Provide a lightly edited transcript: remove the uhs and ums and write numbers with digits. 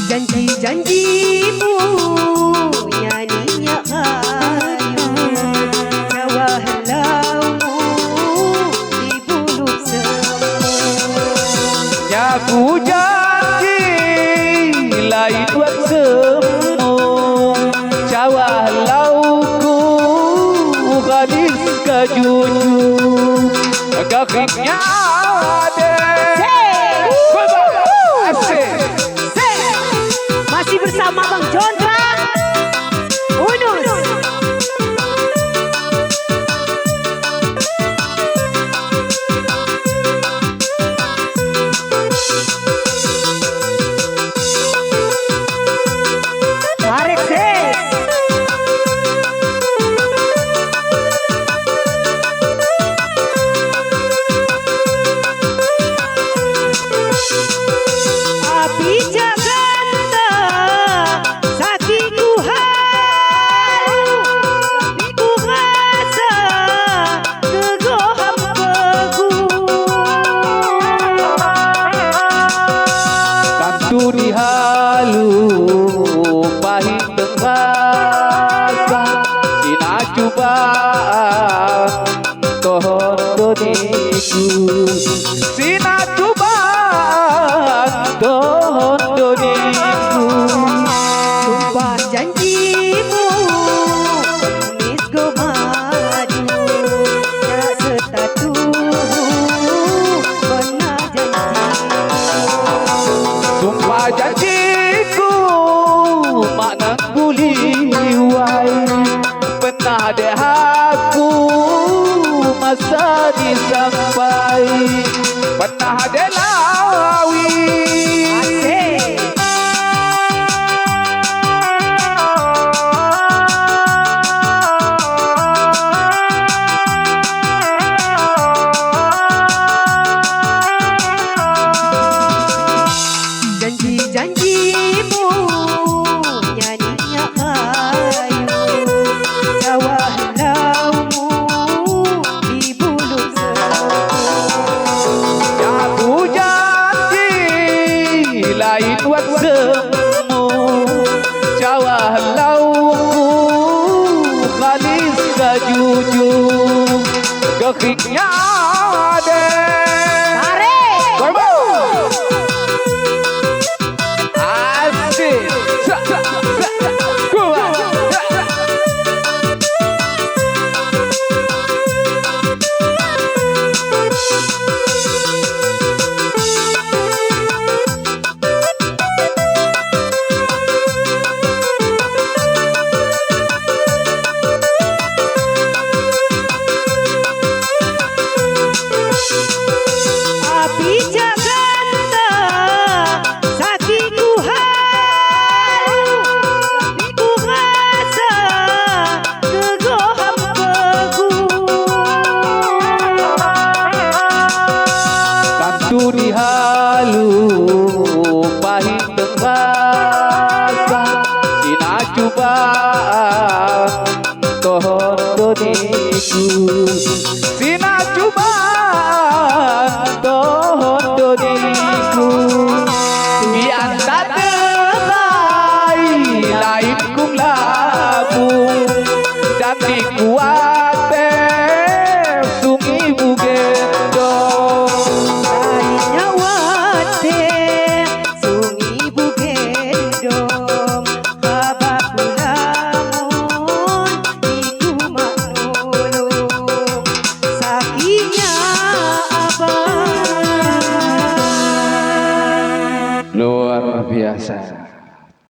Janji-janjimu nyanyinya ayu, Jawa helaumu di bulu semut. Nyaku janji lain buat semu, Jawa helauku gadis kejuju, kakiknya ada. Masih bersama Bang Jondra Unus. Tarik ses. Api Jakarta sakiku haru, ku rasa kegoham pegu. Kantu dihalu pahit terasa, Ina cubaan tohon doniku, Sina cubaan tohon doniku. Sumpah janjimu misgo maju, tak setatu pernah janji. Sumpah janjiku makna kuliwai, pernah deh aku masa disampai, pernah deh lawi. Asik. Janji-janjimu nyanyinya ayu, Jawa helaumu di bulu semut. Aku janji lain buat semu, Jawa helauku kalis kejuju, kakiknya ada. Tarik. Asik. Kuat. Api Jakarta sakiku haru, ku rasa kegoham pegu. Kantu dihalu pahit terasa, Ina cubaan tohon doniku, Sina cubaan tohon doniku. Di antara terai lain kung labung, dan di kuate sungi bugendong. Lainnya wate sungi bugendong, habak lamun iku manulung, sakinya abang. Luar biasa.